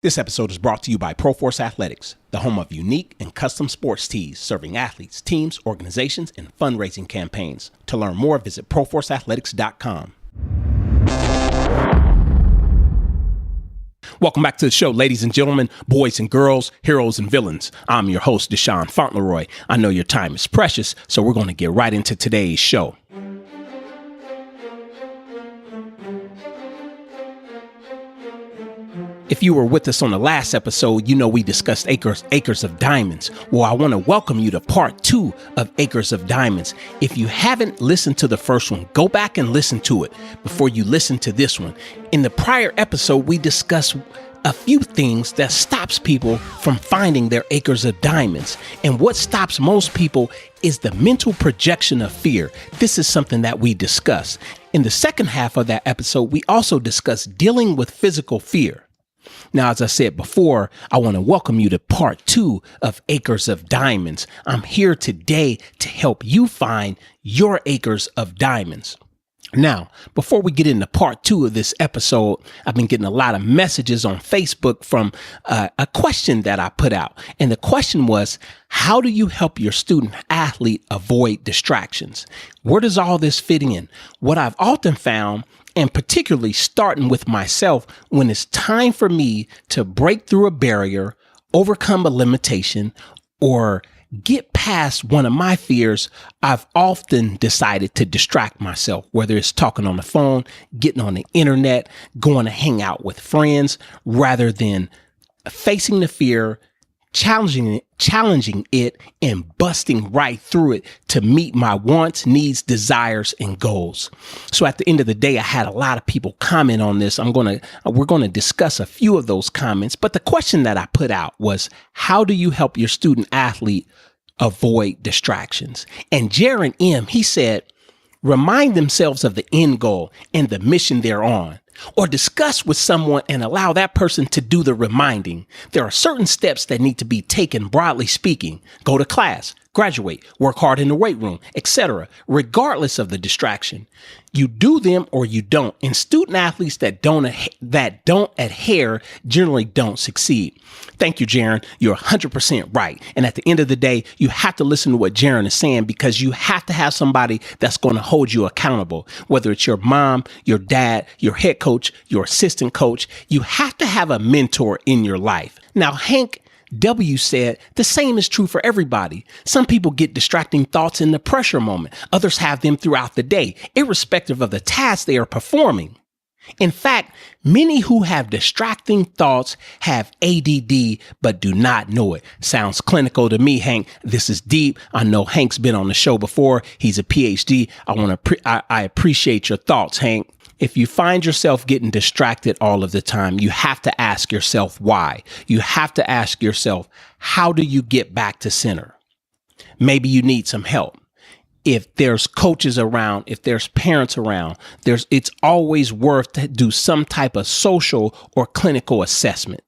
This episode is brought to you by ProForce Athletics, the home of unique and custom sports tees serving athletes, teams, organizations, and fundraising campaigns. To learn more, visit ProForceAthletics.com. Welcome back to the show, ladies and gentlemen, boys and girls, heroes and villains. I'm your host, Deshaun Fauntleroy. I know your time is precious, so we're going to get right into today's show. If you were with us on the last episode, you know we discussed Acres of Diamonds. Well, I want to welcome you to part 2 of Acres of Diamonds. If you haven't listened to the first one, go back and listen to it before you listen to this one. In the prior episode, we discussed a few things that stops people from finding their acres of diamonds. And what stops most people is the mental projection of fear. This is something that we discuss. In the second half of that episode, we also discussed dealing with physical fear. Now, as I said before, I want to welcome you to part 2 of Acres of Diamonds. I'm here today to help you find your acres of diamonds. Now, before we get into part 2 of this episode, I've been getting a lot of messages on Facebook from a question that I put out. And the question was, how do you help your student athlete avoid distractions? Where does all this fit in? What I've often found, and particularly starting with myself, when it's time for me to break through a barrier, overcome a limitation, or get past one of my fears, I've often decided to distract myself, whether it's talking on the phone, getting on the internet, going to hang out with friends, rather than facing the fear, challenging it, and busting right through it to meet my wants, needs, desires, and goals. So at the end of the day, I had a lot of people comment on this. We're going to discuss a few of those comments, but the question that I put out was, how do you help your student athlete avoid distractions? And Jaron M., he said, remind themselves of the end goal and the mission they're on, or discuss with someone and allow that person to do the reminding. There are certain steps that need to be taken, broadly speaking. Go to class, graduate, work hard in the weight room, etc., regardless of the distraction. You do them or you don't. And student athletes that don't adhere generally don't succeed. Thank you, Jaron. You're 100% right. And at the end of the day, you have to listen to what Jaron is saying, because you have to have somebody that's going to hold you accountable. Whether it's your mom, your dad, your head coach, your assistant coach, you have to have a mentor in your life. Now, Hank W. said the same is true for everybody. Some people get distracting thoughts in the pressure moment. Others have them throughout the day, irrespective of the task they are performing. In fact, many who have distracting thoughts have ADD, but do not know it. Sounds clinical to me, Hank. This is deep. I know Hank's been on the show before. He's a PhD. I appreciate your thoughts, Hank. If you find yourself getting distracted all of the time, you have to ask yourself why. You have to ask yourself, how do you get back to center? Maybe you need some help. If there's coaches around, if there's parents around, it's always worth to do some type of social or clinical assessment.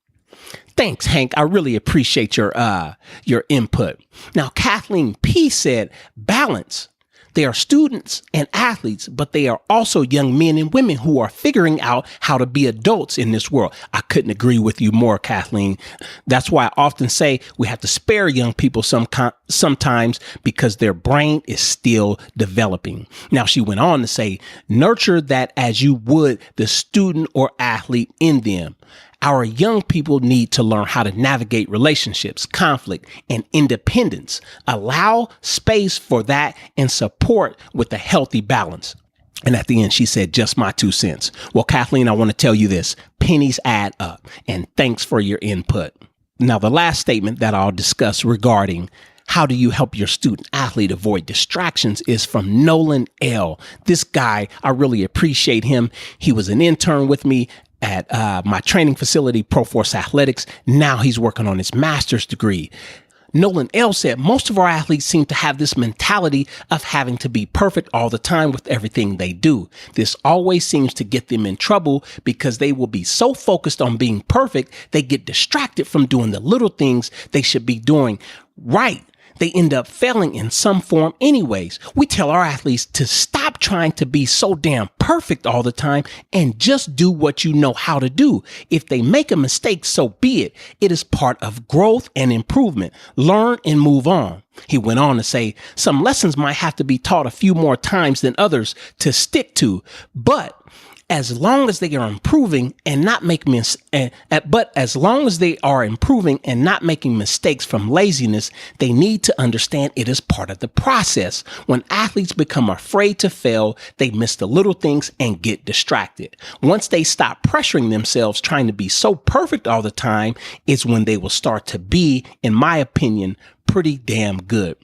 Thanks, Hank. I really appreciate your input. Now, Kathleen P. said, balance. They are students and athletes, but they are also young men and women who are figuring out how to be adults in this world. I couldn't agree with you more, Kathleen. That's why I often say we have to spare young people sometimes, because their brain is still developing. Now, she went on to say, nurture that as you would the student or athlete in them. Our young people need to learn how to navigate relationships, conflict, and independence. Allow space for that and support with a healthy balance. And at the end, she said, just my 2 cents. Well, Kathleen, I want to tell you this. Pennies add up. And thanks for your input. Now, the last statement that I'll discuss regarding how do you help your student athlete avoid distractions is from Nolan L. This guy, I really appreciate him. He was an intern with me at my training facility, ProForce Athletics. Now he's working on his master's degree. Nolan L. said, most of our athletes seem to have this mentality of having to be perfect all the time with everything they do. This always seems to get them in trouble because they will be so focused on being perfect, they get distracted from doing the little things they should be doing right. they end up failing in some form anyways. We tell our athletes to stop trying to be so damn perfect all the time and just do what you know how to do. If they make a mistake, so be it. It is part of growth and improvement. Learn and move on. He went on to say some lessons might have to be taught a few more times than others to stick to, but as long as they are improving and not making mistakes from laziness, they need to understand it is part of the process. When athletes become afraid to fail, they miss the little things and get distracted. Once they stop pressuring themselves trying to be so perfect all the time, is when they will start to be, in my opinion, pretty damn good.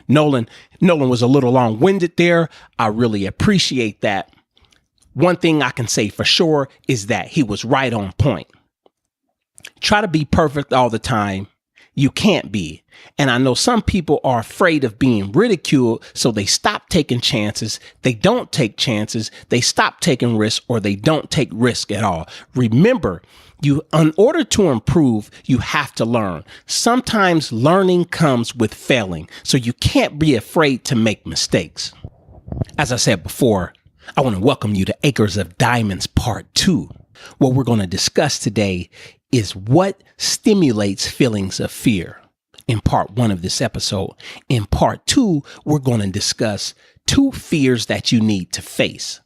Nolan was a little long-winded there. I really appreciate that. One thing I can say for sure is that he was right on point. Try to be perfect all the time. You can't be. And I know some people are afraid of being ridiculed, so they stop taking chances. They don't take chances. They stop taking risks, or they don't take risk at all. Remember, in order to improve, you have to learn. Sometimes learning comes with failing, so you can't be afraid to make mistakes. As I said before, I want to welcome you to Acres of Diamonds Part 2. What we're going to discuss today is what stimulates feelings of fear in Part 1 of this episode. In Part 2, we're going to discuss 2 fears that you need to face.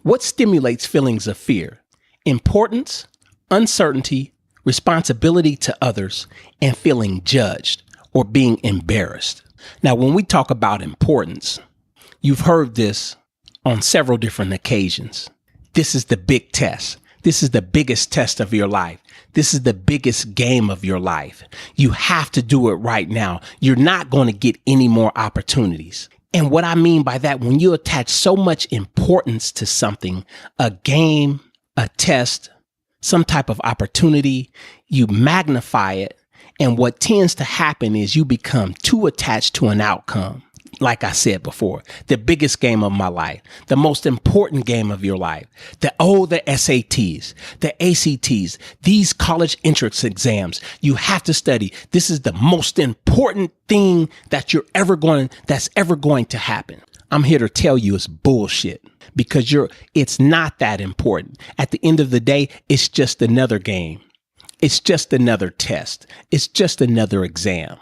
What stimulates feelings of fear? Importance, uncertainty, responsibility to others, and feeling judged or being embarrassed. Now, when we talk about importance, you've heard this on several different occasions. This is the big test. This is the biggest test of your life. This is the biggest game of your life. You have to do it right now. You're not going to get any more opportunities. And what I mean by that, when you attach so much importance to something, a game, a test, some type of opportunity, you magnify it. And what tends to happen is you become too attached to an outcome. Like I said before, the biggest game of my life, the most important game of your life, the SATs, the ACTs, these college entrance exams, you have to study. This is the most important thing that's ever going to happen. I'm here to tell you it's bullshit, because it's not that important. At the end of the day, it's just another game. It's just another test. It's just another exam.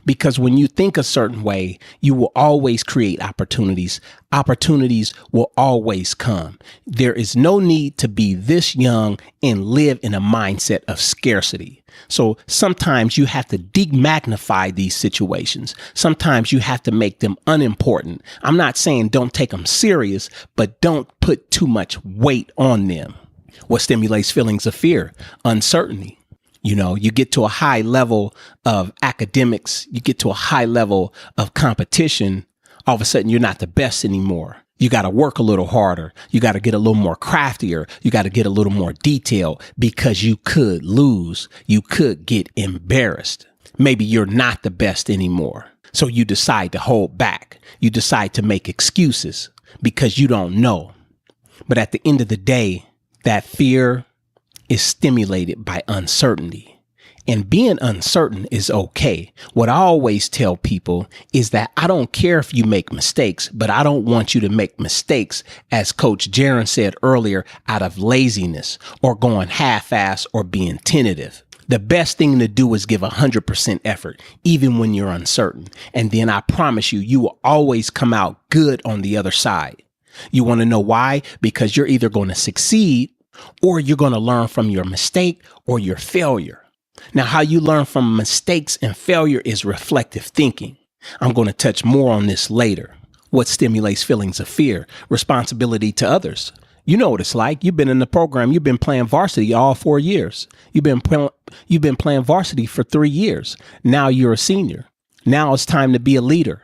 Because when you think a certain way, you will always create opportunities. Opportunities will always come. There is no need to be this young and live in a mindset of scarcity. So sometimes you have to demagnify these situations. Sometimes you have to make them unimportant. I'm not saying don't take them serious, but don't put too much weight on them. What stimulates feelings of fear? Uncertainty. You get to a high level of academics, you get to a high level of competition, all of a sudden you're not the best anymore. You got to work a little harder. You got to get a little more craftier. You got to get a little more detailed, because you could lose. You could get embarrassed. Maybe you're not the best anymore. So you decide to hold back. You decide to make excuses because you don't know. But at the end of the day, that fear is stimulated by uncertainty. And being uncertain is okay. What I always tell people is that I don't care if you make mistakes, but I don't want you to make mistakes, as Coach Jaron said earlier, out of laziness or going half-ass or being tentative. The best thing to do is give 100% effort, even when you're uncertain. And then I promise you will always come out good on the other side. You want to know why? Because you're either going to succeed, or you're going to learn from your mistake or your failure. Now, how you learn from mistakes and failure is reflective thinking. I'm going to touch more on this later. What stimulates feelings of fear? Responsibility to others. You know what it's like. You've been in the program. You've been playing varsity all 4 years. You've been playing varsity for 3 years. Now you're a senior. Now it's time to be a leader.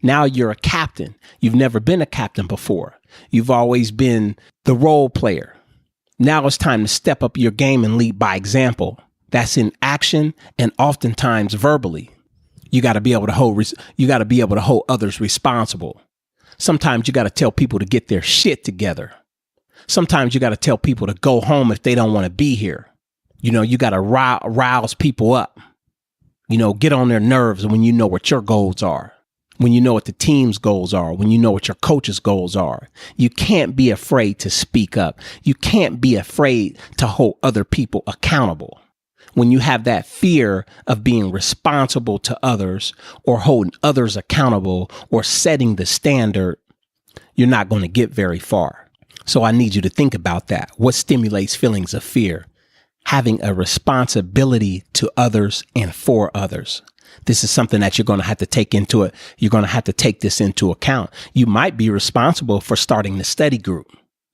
Now you're a captain. You've never been a captain before. You've always been the role player. Now it's time to step up your game and lead by example. That's in action and oftentimes verbally. You got to be able to hold others responsible. Sometimes you got to tell people to get their shit together. Sometimes you got to tell people to go home if they don't want to be here. You got to rouse people up. get on their nerves when you know what your goals are, when you know what the team's goals are, when you know what your coach's goals are. You can't be afraid to speak up. You can't be afraid to hold other people accountable. When you have that fear of being responsible to others or holding others accountable or setting the standard, you're not going to get very far. So I need you to think about that. What stimulates feelings of fear? Having a responsibility to others and for others. This is something that you're going to have to take into it. You're going to have to take this into account. You might be responsible for starting the study group.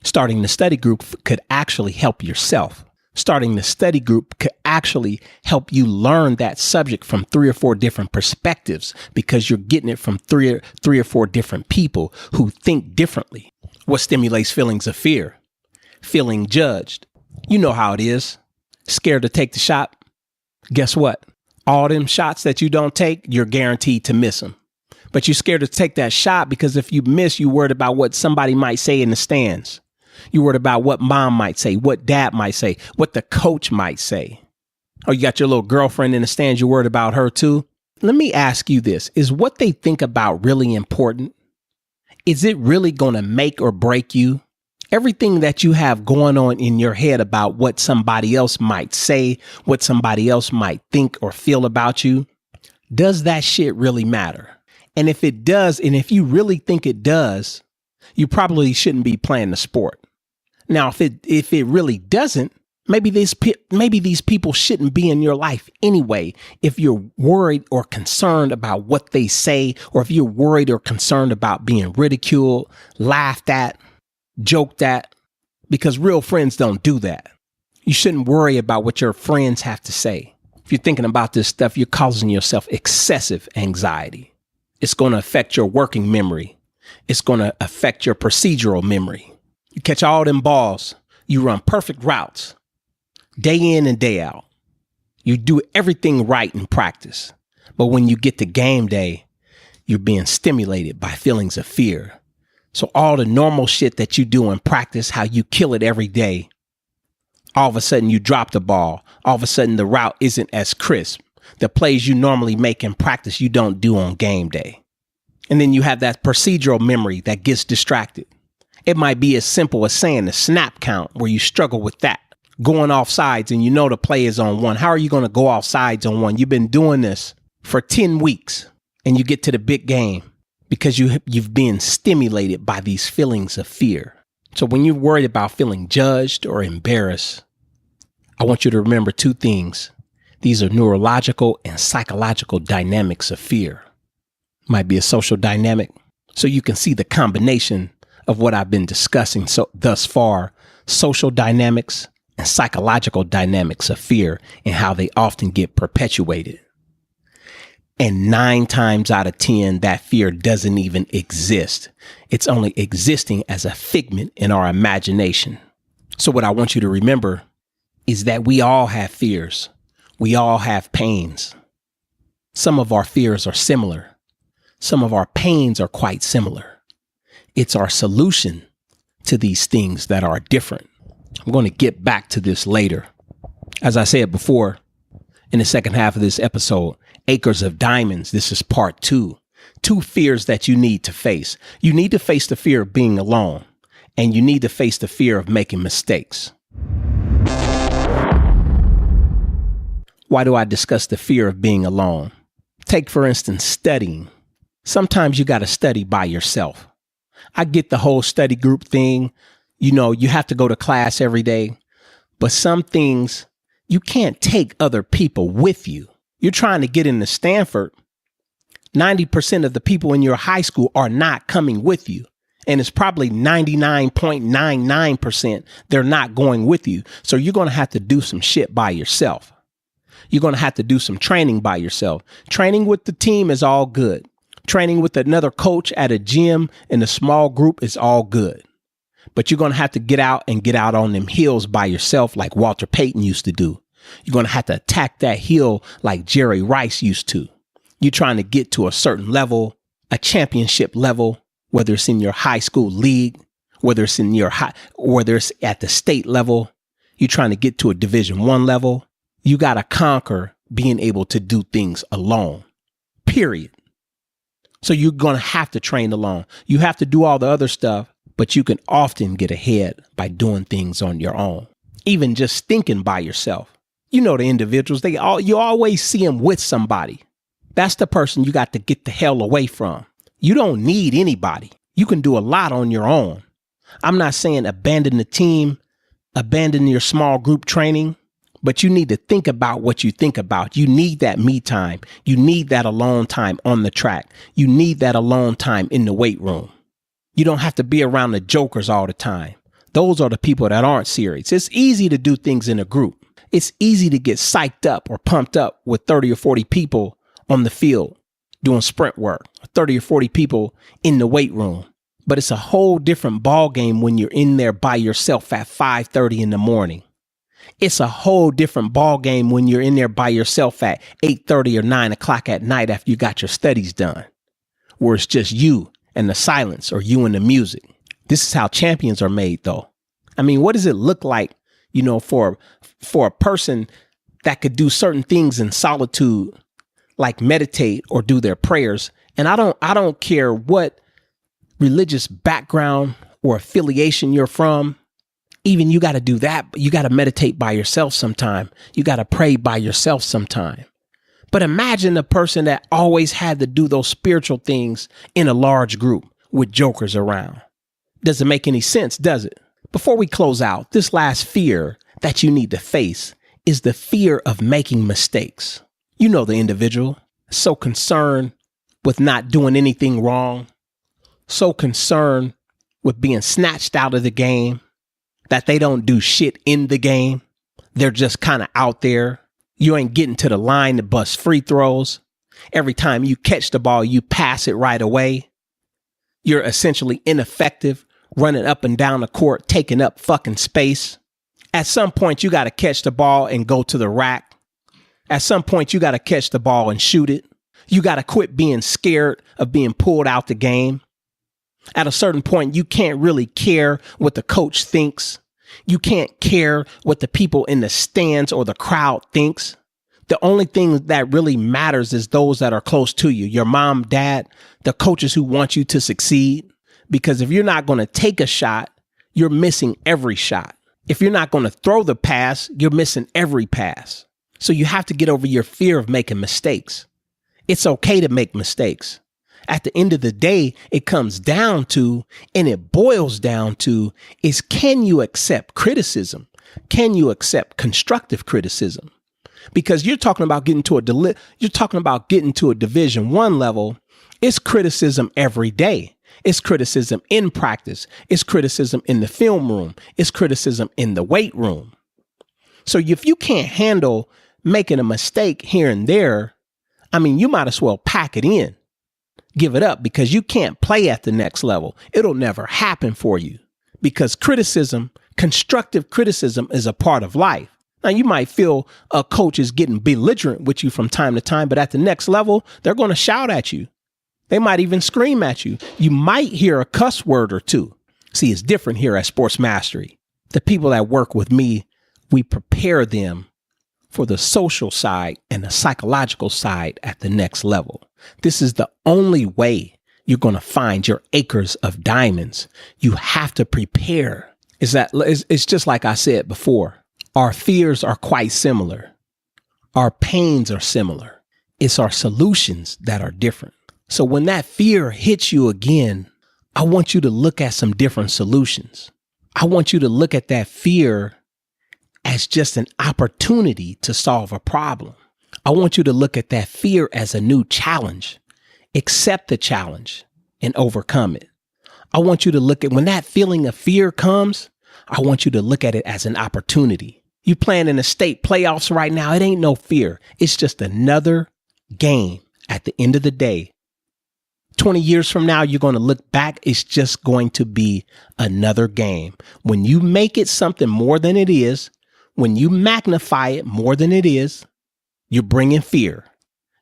Starting the study group could actually help yourself. Starting the study group could actually help you learn that subject from 3 or 4 different perspectives because you're getting it from three or four different people who think differently. What stimulates feelings of fear? Feeling judged. You know how it is. Scared to take the shot? Guess what? All them shots that you don't take, you're guaranteed to miss them. But you're scared to take that shot because if you miss, you're worried about what somebody might say in the stands. You're worried about what mom might say, what dad might say, what the coach might say. Oh, you got your little girlfriend in the stands. You're worried about her too. Let me ask you this. Is what they think about really important? Is it really going to make or break you? Everything that you have going on in your head about what somebody else might say, what somebody else might think or feel about you, does that shit really matter? And if it does, and if you really think it does, you probably shouldn't be playing the sport. Now, if it really doesn't, maybe these people shouldn't be in your life anyway. If you're worried or concerned about what they say, or if you're worried or concerned about being ridiculed, laughed at, joked at, because real friends don't do that. You shouldn't worry about what your friends have to say. If you're thinking about this stuff, you're causing yourself excessive anxiety. It's going to affect your working memory. It's going to affect your procedural memory. You catch all them balls. You run perfect routes day in and day out. You do everything right in practice. But when you get to game day, you're being stimulated by feelings of fear. So all the normal shit that you do in practice, how you kill it every day, all of a sudden you drop the ball. All of a sudden the route isn't as crisp. The plays you normally make in practice, you don't do on game day. And then you have that procedural memory that gets distracted. It might be as simple as saying the snap count where you struggle with that. Going off sides and you know the play is on 1. How are you going to go off sides on 1? You've been doing this for 10 weeks and you get to the big game because you've been stimulated by these feelings of fear. So when you're worried about feeling judged or embarrassed, I want you to remember 2 things. These are neurological and psychological dynamics of fear. Might be a social dynamic. So you can see the combination of what I've been discussing thus far, social dynamics and psychological dynamics of fear and how they often get perpetuated. And 9 times out of 10, that fear doesn't even exist. It's only existing as a figment in our imagination. So what I want you to remember is that we all have fears. We all have pains. Some of our fears are similar. Some of our pains are quite similar. It's our solution to these things that are different. I'm going to get back to this later. As I said before, in the second half of this episode, Acres of Diamonds, this is part 2. 2 fears that you need to face. You need to face the fear of being alone, and you need to face the fear of making mistakes. Why do I discuss the fear of being alone? Take, for instance, studying. Sometimes you got to study by yourself. I get the whole study group thing. You have to go to class every day, but some things you can't take other people with you. You're trying to get into Stanford. 90% of the people in your high school are not coming with you. And it's probably 99.99% they're not going with you. So you're going to have to do some shit by yourself. You're going to have to do some training by yourself. Training with the team is all good. Training with another coach at a gym in a small group is all good. But you're going to have to get out on them hills by yourself like Walter Payton used to do. You're going to have to attack that hill like Jerry Rice used to. You're trying to get to a certain level, a championship level, whether it's in your high school league, whether it's at the state level. You're trying to get to a Division I level. You got to conquer being able to do things alone, period. So you're going to have to train alone. You have to do all the other stuff, but you can often get ahead by doing things on your own, even just thinking by yourself. You know, the individuals, you always see them with somebody. That's the person you got to get the hell away from. You don't need anybody. You can do a lot on your own. I'm not saying abandon the team, abandon your small group training, but you need to think about what you think about. You need that me time. You need that alone time on the track. You need that alone time in the weight room. You don't have to be around the jokers all the time. Those are the people that aren't serious. It's easy to do things in a group. It's easy to get psyched up or pumped up with 30 or 40 people on the field doing sprint work, 30 or 40 people in the weight room. But it's a whole different ball game when you're in there by yourself at 5:30 in the morning. It's a whole different ball game when you're in there by yourself at 8:30 or 9 o'clock at night after you got your studies done, where it's just you and the silence or you and the music. This is how champions are made, though. I mean, what does it look like, you know, for a person that could do certain things in solitude, like meditate or do their prayers? And I don't care what religious background or affiliation you're from. Even you got to do that. You got to meditate by yourself sometime. You got to pray by yourself sometime. But imagine a person that always had to do those spiritual things in a large group with jokers around. Doesn't make any sense, does it? Before we close out, this last fear that you need to face is the fear of making mistakes. You know, the individual so concerned with not doing anything wrong, so concerned with being snatched out of the game that they don't do shit in the game. They're just kind of out there. You ain't getting to the line to bust free throws. Every time you catch the ball, you pass it right away. You're essentially ineffective, running up and down the court, taking up fucking space. At some point, you got to catch the ball and go to the rack. At some point, you got to catch the ball and shoot it. You got to quit being scared of being pulled out the game. At a certain point, you can't really care what the coach thinks. You can't care what the people in the stands or the crowd thinks. The only thing that really matters is those that are close to you, your mom, dad, the coaches who want you to succeed. Because if you're not going to take a shot, you're missing every shot. If you're not going to throw the pass, you're missing every pass. So you have to get over your fear of making mistakes. It's okay to make mistakes. At the end of the day, it comes down to, and it boils down to, is can you accept criticism? Can you accept constructive criticism? Because you're talking about getting to a Division I level. It's criticism every day. It's criticism in practice. It's criticism in the film room. It's criticism in the weight room. So if you can't handle making a mistake here and there, I mean, you might as well pack it in. Give it up, because you can't play at the next level. It'll never happen for you, because criticism, constructive criticism, is a part of life. Now, you might feel a coach is getting belligerent with you from time to time, but at the next level, they're going to shout at you. They might even scream at you. You might hear a cuss word or two. See, it's different here at Sports Mastery. The people that work with me, we prepare them for the social side and the psychological side at the next level. This is the only way you're going to find your acres of diamonds. You have to prepare. It's just like I said before. Our fears are quite similar. Our pains are similar. It's our solutions that are different. So when that fear hits you again, I want you to look at some different solutions. I want you to look at that fear as just an opportunity to solve a problem. I want you to look at that fear as a new challenge. Accept the challenge and overcome it. I want you to look at, when that feeling of fear comes, I want you to look at it as an opportunity. You playing in the state playoffs right now. It ain't no fear. It's just another game. At the end of the day, 20 years from now, you're going to look back. It's just going to be another game. When you make it something more than it is, when you magnify it more than it is, you're bringing fear.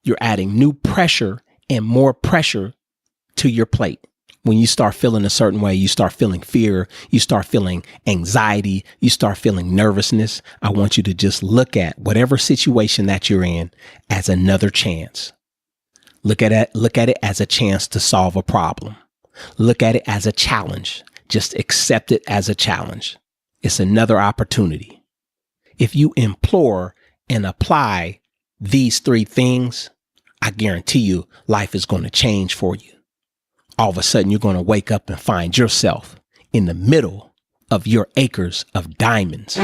You're adding new pressure and more pressure to your plate. When you start feeling a certain way, you start feeling fear, you start feeling anxiety, you start feeling nervousness. I want you to just look at whatever situation that you're in as another chance. Look at it as a chance to solve a problem. Look at it as a challenge. Just accept it as a challenge. It's another opportunity. If you implore and apply these three things, I guarantee you life is going to change for you. All of a sudden, you're going to wake up and find yourself in the middle of your acres of diamonds.